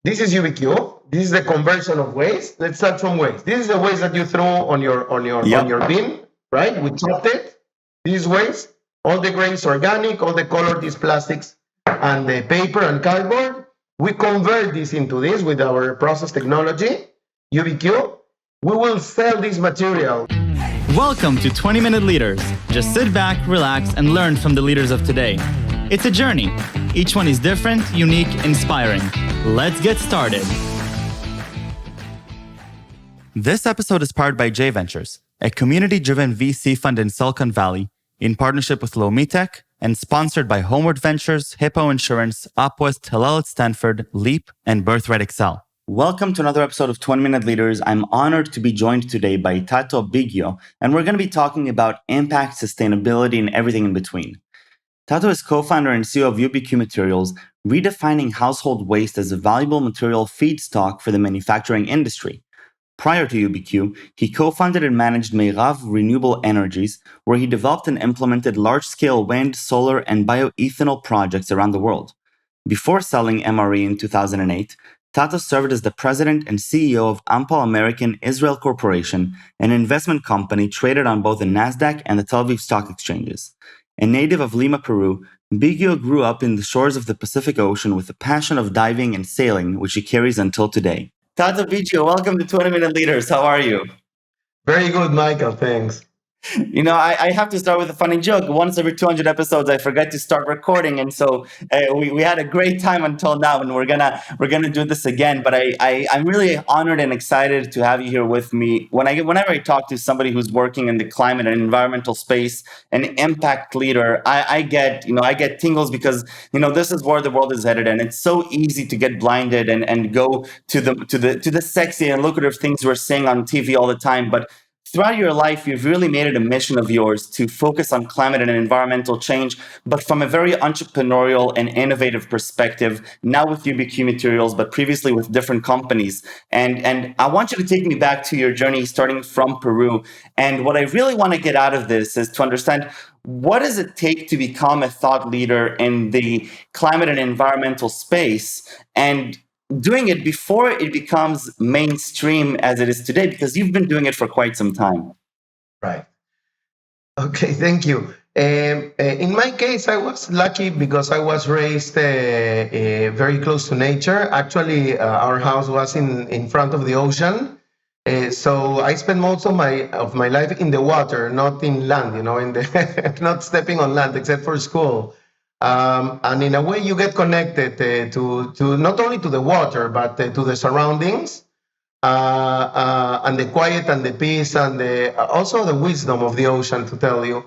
This is UBQ. This is the conversion of waste. Let's start from waste. This is the waste that you throw on your bin, right? We chopped it. This is waste. All the grains organic, all the color, these plastics and the paper and cardboard. We convert this into this with our process technology, UBQ. We will sell this material. Welcome to 20-Minute Leaders. Just sit back, relax, and learn from the leaders of today. It's a journey. Each one is different, unique, inspiring. Let's get started. This episode is powered by J Ventures, a community-driven VC fund in Silicon Valley, in partnership with Lomitech, and sponsored by Homeward Ventures, Hippo Insurance, Upwest, Hillel at Stanford, Leap, and Birthright Excel. Welcome to another episode of 20-Minute Leaders. I'm honored to be joined today by Tato Bigio, and we're going to be talking about impact, sustainability, and everything in between. Tato is co-founder and CEO of UBQ Materials, redefining household waste as a valuable material feedstock for the manufacturing industry. Prior to UBQ, he co-founded and managed Merhav Renewable Energies, where he developed and implemented large-scale wind, solar, and bioethanol projects around the world. Before selling MRE in 2008, Tato served as the president and CEO of Ampal-American Israel Corporation, an investment company traded on both the NASDAQ and the Tel Aviv stock exchanges. A native of Lima-Peru, Bigio grew up in the shores of the Pacific Ocean with a passion of diving and sailing, which he carries until today. Tato Bigio, welcome to 20-Minute Leaders. How are you? Very good, Michael. Thanks. You know, I have to start with a funny joke. Once every 200 episodes, I forget to start recording, and so we had a great time until now, and we're gonna do this again. But I'm really honored and excited to have you here with me. Whenever I talk to somebody who's working in the climate and environmental space, an impact leader, I get tingles because this is where the world is headed, and it's so easy to get blinded and go to the sexy and lucrative things we're seeing on TV all the time, but throughout your life, you've really made it a mission of yours to focus on climate and environmental change, but from a very entrepreneurial and innovative perspective, now with UBQ Materials, but previously with different companies. And I want you to take me back to your journey starting from Peru. And what I really want to get out of this is to understand, what does it take to become a thought leader in the climate and environmental space, and doing it before it becomes mainstream as it is today, because you've been doing it for quite some time. Right. Okay, thank you. In my case, I was lucky because I was raised very close to nature. Actually, our house was in front of the ocean. So I spent most of my life in the water, not in land, not stepping on land except for school. And in a way, you get connected to not only to the water, but to the surroundings, and the quiet and the peace and also the wisdom of the ocean, to tell you.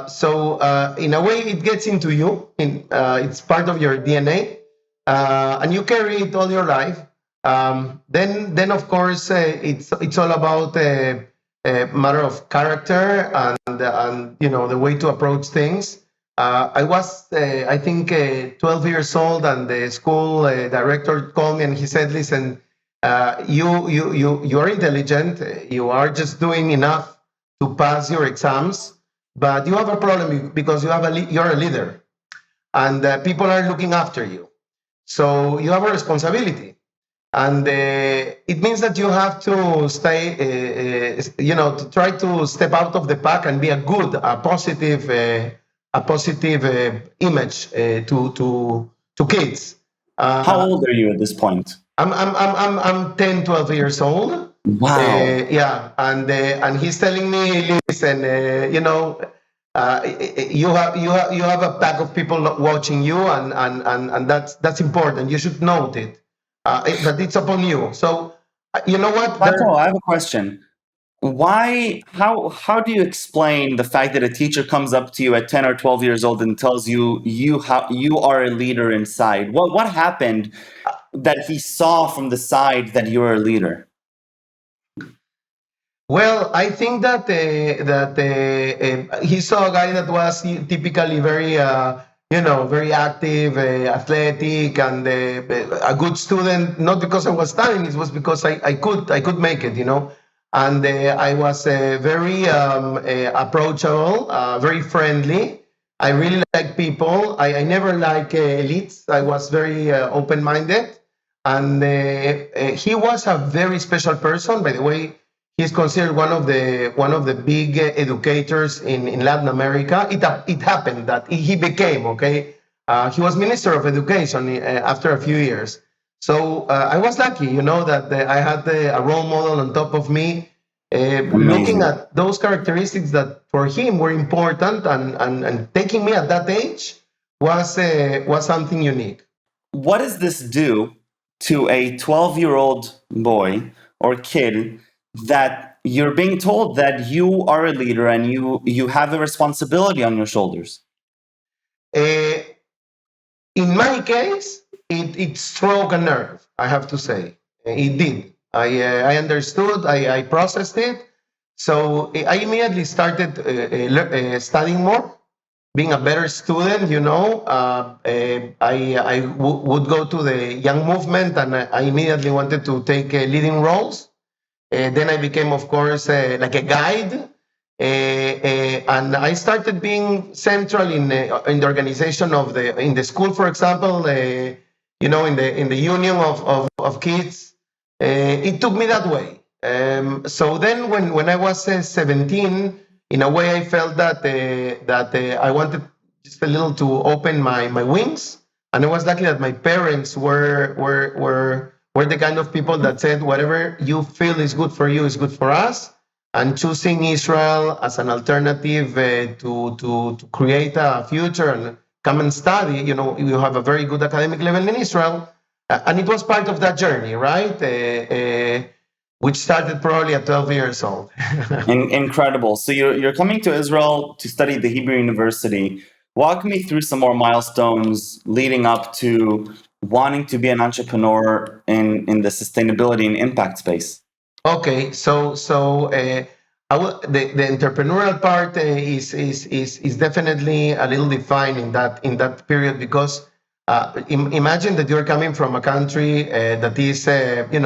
So in a way, it gets into you. It's part of your DNA, and you carry it all your life. Then of course, it's all about a matter of character and the way to approach things. I was, I think, 12 years old, and the school director called me and he said, "Listen, you are intelligent. You are just doing enough to pass your exams, but you have a problem because you're a leader, and people are looking after you. So you have a responsibility, and it means that you have to stay, to try to step out of the pack and be a positive image to kids." How old are you at this point? I'm 10, 12 years old. Wow. Yeah, and he's telling me, "Listen, you have a pack of people watching you, and that's important. You should note it, but it's upon you." So you know what? Tato, I have a question. How do you explain the fact that a teacher comes up to you at 10 or 12 years old and tells you you are a leader inside? What happened that he saw from the side that you were a leader? Well, I think that he saw a guy that was typically very very active, athletic, and a good student. Not because I was studying; it was because I could make it, And I was very approachable, very friendly. I really like people. I never like elites. I was very open-minded. And he was a very special person. By the way, he's considered one of the big educators in Latin America. It happened that he became, okay. He was Minister of Education after a few years. So I was lucky, that I had a role model on top of me, looking Amazing. at those characteristics that for him were important, and taking me at that age was something unique. What does this do to a 12-year-old boy or kid that you're being told that you are a leader and you have a responsibility on your shoulders? Uh, in my case, it struck a nerve, I have to say. It did. I understood, I processed it. So I immediately started studying more, being a better student, would go to the young movement, and I immediately wanted to take leading roles. Then I became, of course, like a guide. And I started being central in the organization in the school, for example, in the union of kids. It took me that way. So then, when I was 17, in a way, I felt that I wanted just a little to open my wings, and I was lucky that my parents were the kind of people that said, whatever you feel is good for you is good for us. And choosing Israel as an alternative to create a future and come and study, you have a very good academic level in Israel. And it was part of that journey, right? Which started probably at 12 years old. Incredible. So you're coming to Israel to study at the Hebrew University. Walk me through some more milestones leading up to wanting to be an entrepreneur in the sustainability and impact space. Okay, the entrepreneurial part is definitely a little defined in that period, because imagine that you're coming from a country that is in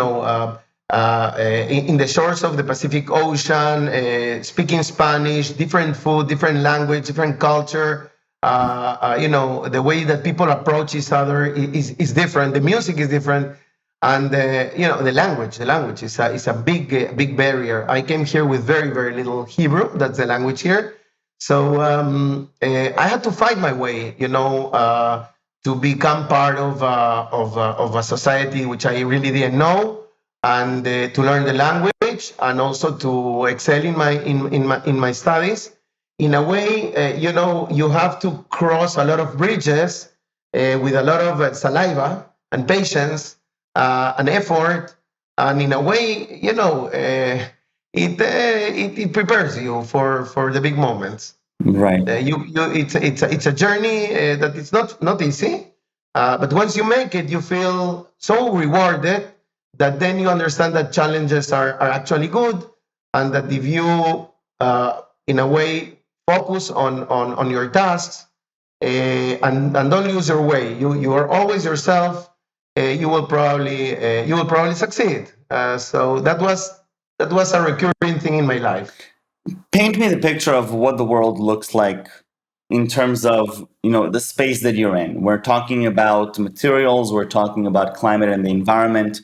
the shores of the Pacific Ocean, speaking Spanish, different food, different language, different culture. The way that people approach each other is different. The music is different. And the language is a big barrier. I came here with very, very little Hebrew. That's the language here. So I had to fight my way, to become part of a society which I really didn't know, and to learn the language, and also to excel in my studies. In a way, you have to cross a lot of bridges with a lot of saliva and patience, an effort, and in a way, it prepares you for the big moments. Right. It's a journey that is not easy, but once you make it, you feel so rewarded that then you understand that challenges are actually good, and that if you, in a way, focus on your tasks, and don't lose your way, you are always yourself. You will probably succeed. So that was a recurring thing in my life. Paint me the picture of what the world looks like in terms of the space that you're in. We're talking about materials, we're talking about climate and the environment.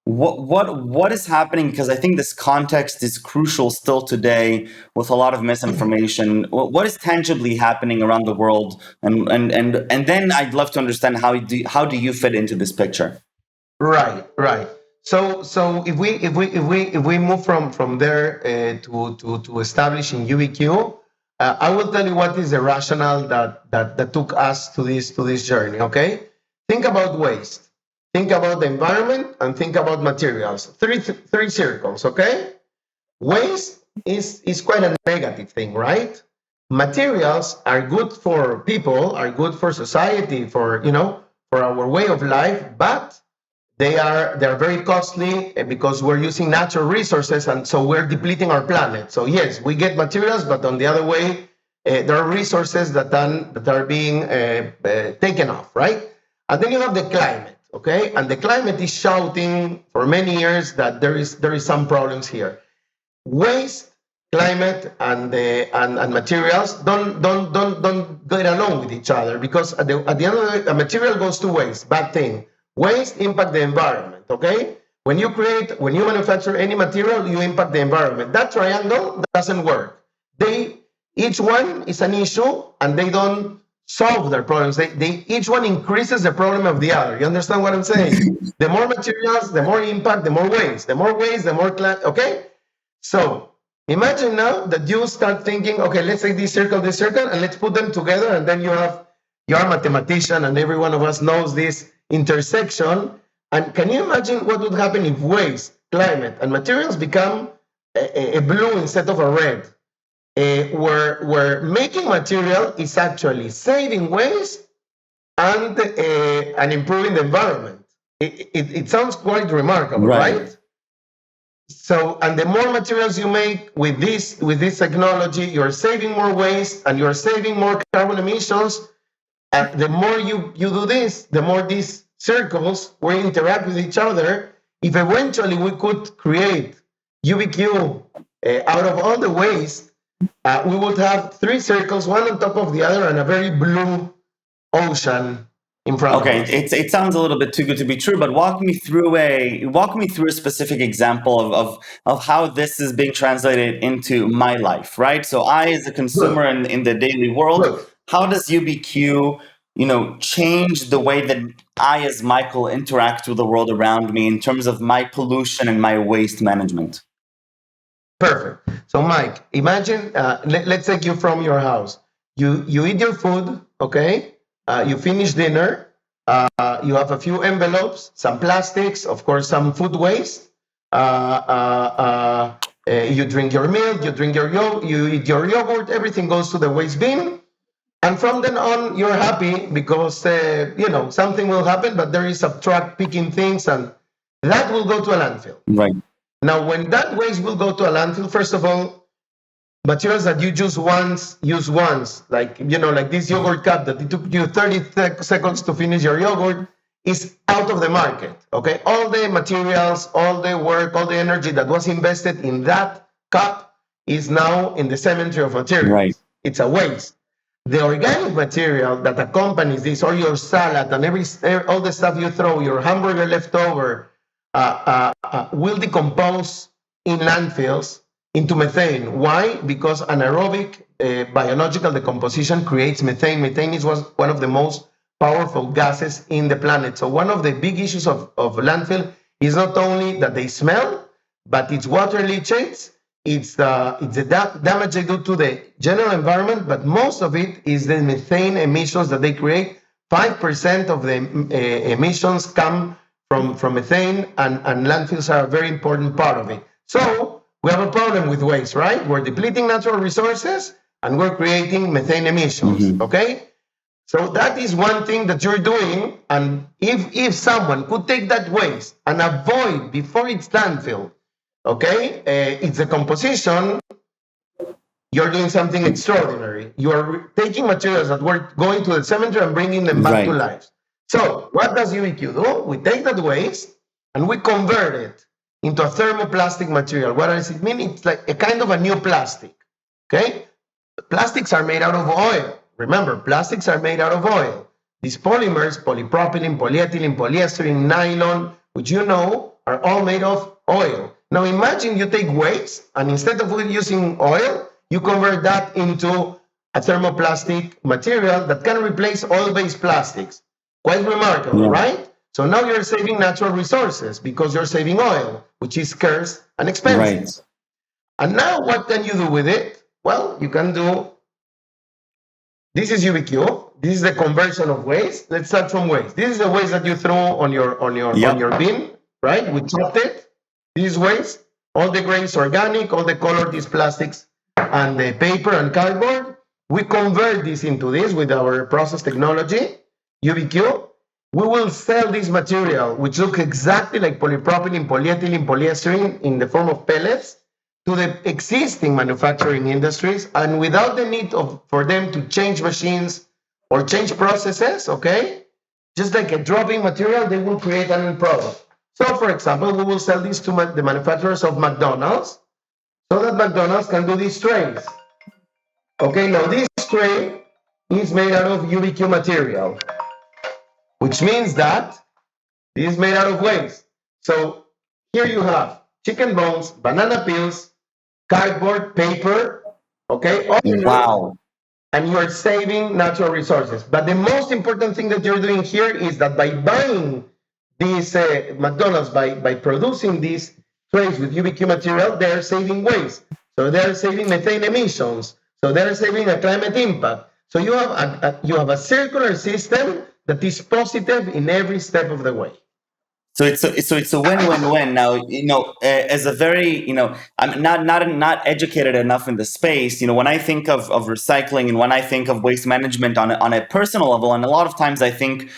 What is happening? Because I think this context is crucial still today with a lot of misinformation. What is tangibly happening around the world? And then I'd love to understand how do you fit into this picture? Right. So if we move from there to establishing UBQ, I will tell you what is the rationale that took us to this journey. Okay, think about waste, think about the environment, and think about materials. Three circles. Okay, waste is quite a negative thing, right? Materials are good for people, are good for society, for our way of life, but they're very costly because we're using natural resources, and so we're depleting our planet. So yes, we get materials, but on the other way, there are resources that are being taken off, right? And then you have the climate, okay? And the climate is shouting for many years that there is some problems here. Waste, climate, and materials don't get along with each other, because at the end of the day, a material goes to waste, bad thing. Waste impact the environment, okay? When you manufacture any material, you impact the environment. That triangle doesn't work. Each one is an issue, and they don't solve their problems. Each one increases the problem of the other. You understand what I'm saying? The more materials, the more impact, the more waste. The more waste, the more okay? So imagine now that you start thinking, okay, let's take this circle, and let's put them together, and then you're a mathematician, and every one of us knows this intersection. And can you imagine what would happen if waste, climate, and materials become a blue instead of a red? Where making material is actually saving waste and improving the environment. It sounds quite remarkable, right? So, and the more materials you make with this technology, you're saving more waste and you're saving more carbon emissions. And the more you do this, the more these circles will interact with each other. If eventually we could create UBQ out of all the waste, we would have three circles, one on top of the other, and a very blue ocean in front of us. It sounds a little bit too good to be true, but walk me through a specific example of how this is being translated into my life, right? So I, as a consumer in the daily world, how does UBQ, change the way that I, as Michael, interact with the world around me in terms of my pollution and my waste management? Perfect. So, Mike, imagine, let's take you from your house. You eat your food, okay? You finish dinner. You have a few envelopes, some plastics, of course, some food waste. You drink your milk, you eat your yogurt, everything goes to the waste bin. And from then on, you're happy because, something will happen, but there is a truck picking things, and that will go to a landfill. Right. Now, when that waste will go to a landfill, first of all, materials that you use once, like this yogurt cup that it took you 30 seconds to finish your yogurt, is out of the market, okay? All the materials, all the work, all the energy that was invested in that cup is now in the cemetery of materials. Right. It's a waste. The organic material that accompanies this, or your salad and all the stuff you throw, your hamburger leftover, will decompose in landfills into methane. Why? Because anaerobic biological decomposition creates methane. Methane is one of the most powerful gases in the planet. So one of the big issues of landfill is not only that they smell, but it's water leachate, it's the damage they do to the general environment, but most of it is the methane emissions that they create. 5% of the emissions come from methane, and landfills are a very important part of it. So we have a problem with waste, right? We're depleting natural resources and we're creating methane emissions, okay? So that is one thing that you're doing, and if someone could take that waste and avoid before it's landfill, okay, it's a composition, you're doing something extraordinary. You're taking materials that were going to the cemetery and bringing them back to life. So what does UBQ do? We take that waste and we convert it into a thermoplastic material. What does it mean? It's like a kind of a new plastic, okay? Plastics are made out of oil. Remember, plastics are made out of oil. These polymers, polypropylene, polyethylene, polyester, nylon, which are all made of oil. Now imagine you take waste and instead of using oil, you convert that into a thermoplastic material that can replace oil-based plastics. Quite remarkable, right? So now you're saving natural resources because you're saving oil, which is scarce and expensive. Right. And now what can you do with it? Well, you can do, this is UBQ. This is the conversion of waste. Let's start from waste. This is the waste that you throw on your bin, right? We chopped it. This is waste. All the grains organic, all the color, these plastics, and the paper and cardboard. We convert this into this with our process technology, UBQ. We will sell this material, which looks exactly like polypropylene, polyethylene, polyester in the form of pellets, to the existing manufacturing industries, and without the need for them to change machines or change processes, okay? Just like a dropping material, they will create an end product. So, for example, we will sell this to the manufacturers of McDonald's, so that McDonald's can do these trays. Okay, now this tray is made out of UBQ material, which means that This is made out of waste. So here you have chicken bones, banana peels, cardboard, paper, okay, all in it, Wow. and you're saving natural resources. But the most important thing that you're doing here is that by buying these McDonald's, by producing these trays with UBQ material, they're saving waste. So they're saving methane emissions. So they're saving a climate impact. So you have a circular system that is positive in every step of the way. So it's a win-win-win. Now, as a very, I'm not educated enough in the space. When I think of recycling and when I think of waste management on a personal level, and a lot of times I think,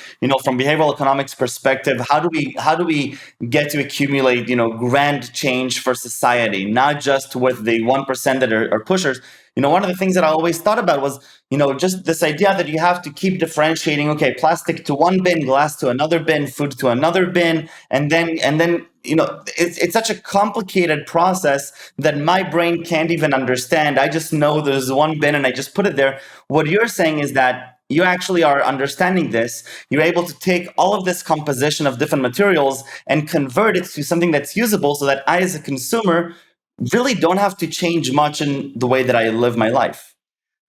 from behavioral economics perspective, how do we get to accumulate, grand change for society, not just with the 1% that are pushers. One of the things that I always thought about was, just this idea that you have to keep differentiating, okay, plastic to one bin, glass to another bin, food to another bin. And then, it's such a complicated process that my brain can't even understand. I just know there's one bin and I just put it there. What you're saying is that you actually are understanding this. You're able to take all of this composition of different materials and convert it to something that's usable so that I, as a consumer, really don't have to change much in the way that I live my life.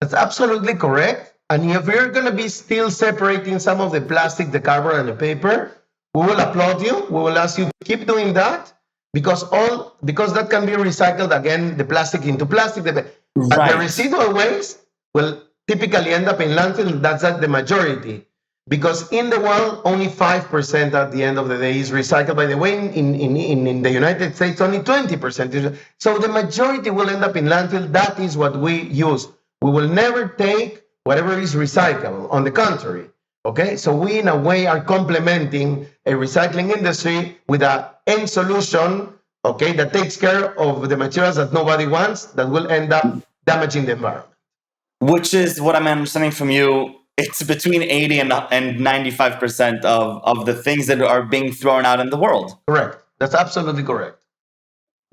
That's absolutely correct. And if we're going to be still separating some of the plastic, the cardboard, and the paper, we will applaud you. We will ask you to keep doing that because that can be recycled again, the plastic into plastic. But the residual waste will typically end up in landfill. That's the majority. Because in the world, only 5% at the end of the day is recycled. By the way, in the United States, only 20%. So the majority will end up in landfill. That is what we use. We will never take whatever is recyclable. On the contrary, okay? So we, in a way, are complementing a recycling industry with an end solution, okay, that takes care of the materials that nobody wants that will end up damaging the environment. Which is what I'm understanding from you. It's between 80 and 95% of the things that are being thrown out in the world. Correct. That's absolutely correct.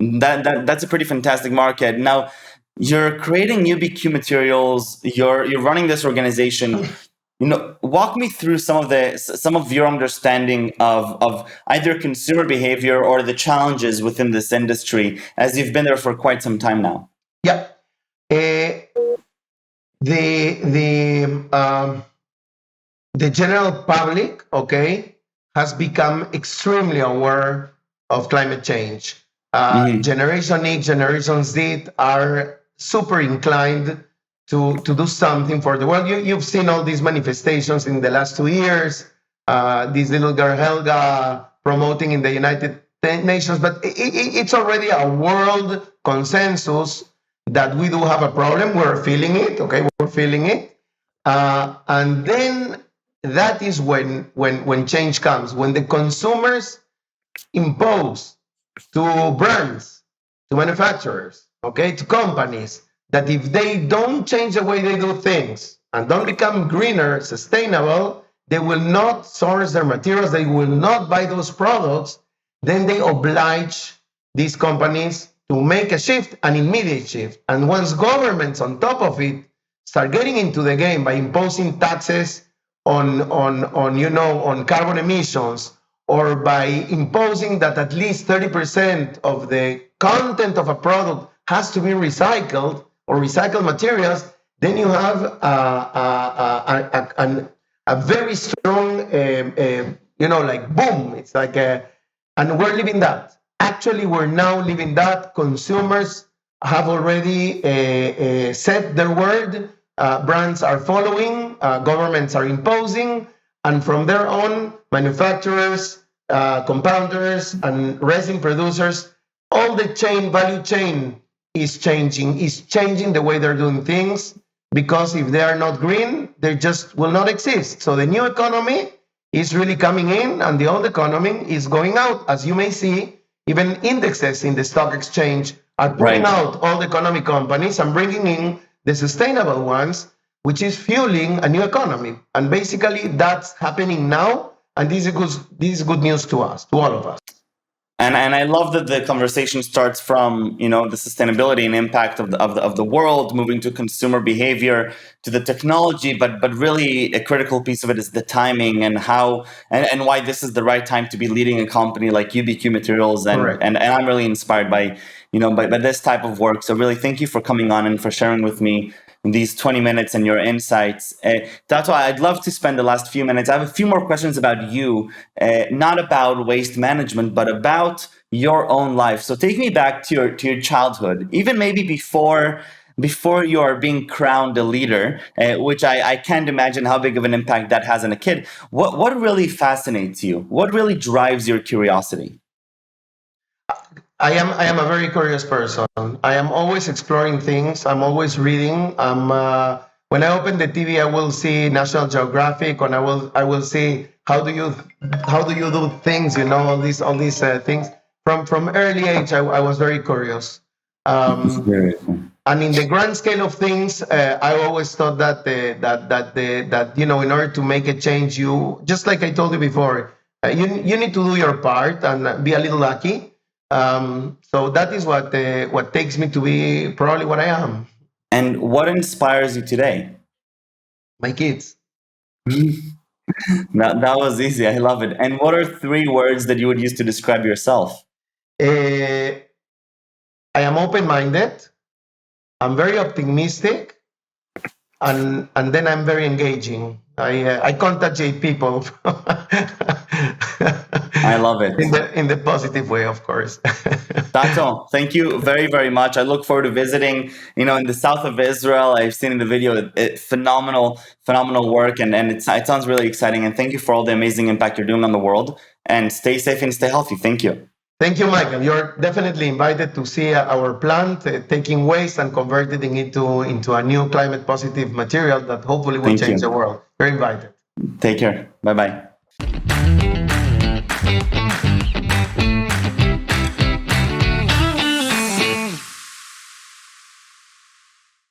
That's a pretty fantastic market. Now, you're creating UBQ Materials. You're running this organization. Walk me through some of your understanding of either consumer behavior or the challenges within this industry, as you've been there for quite some time now. Yeah. The general public, okay, has become extremely aware of climate change. Generation X, Generation Z are super inclined to do something for the world. You've seen all these manifestations in the last 2 years. This little girl Helga promoting in the United Nations, but it's already a world consensus that we do have a problem. We're feeling it, okay? We're feeling it. And then that is when change comes, when the consumers impose to brands, to manufacturers, okay, to companies, that if they don't change the way they do things and don't become greener, sustainable, they will not source their materials, they will not buy those products, then they oblige these companies to make a shift, an immediate shift. And once governments on top of it start getting into the game by imposing taxes on carbon emissions, or by imposing that at least 30% of the content of a product has to be recycled or recycled materials, then you have a very strong, boom. It's like and we're living that. Actually, we're now living that. Consumers have already said their word. Brands are following. Governments are imposing. And from there on, manufacturers, compounders, and resin producers, all the value chain is changing the way they're doing things, because if they are not green, they just will not exist. So the new economy is really coming in and the old economy is going out. As you may see, even indexes in the stock exchange are pulling out old economy companies and bringing in the sustainable ones, which is fueling a new economy. And basically that's happening now. And this is good news to us, to all of us. And I love that the conversation starts from, you know, the sustainability and impact of the world, moving to consumer behavior, to the technology, but really a critical piece of it is the timing and how and why this is the right time to be leading a company like UBQ Materials, Correct. and I'm really inspired by, you know, by this type of work. So really, thank you for coming on and for sharing with me these 20 minutes and your insights. Tato, I'd love to spend the last few minutes. I have a few more questions about you, not about waste management, but about your own life. So take me back to your childhood, even maybe before you are being crowned a leader, which I can't imagine how big of an impact that has on a kid. What really fascinates you? What really drives your curiosity? I am a very curious person. I am always exploring things. I'm always reading. When I open the TV, I will see National Geographic, and I will see how do you do things. You know, all these things. From early age, I was very curious. And in the grand scale of things, I always thought that in order to make a change, you, just like I told you before, you need to do your part and be a little lucky. So that is what takes me to be probably what I am. And what inspires you today? My kids. That was easy. I love it. And what are three words that you would use to describe yourself? I am open-minded. I'm very optimistic, and then I'm very engaging. I contagiate people. I love it. In the positive way, of course. Tato, thank you very, very much. I look forward to visiting, you know, in the south of Israel. I've seen in the video phenomenal, phenomenal work, and it sounds really exciting. And thank you for all the amazing impact you're doing on the world. And stay safe and stay healthy. Thank you. Thank you, Michael. You're definitely invited to see our plant taking waste and converting it into a new climate positive material that hopefully will change the world. You're invited. Take care. Bye-bye.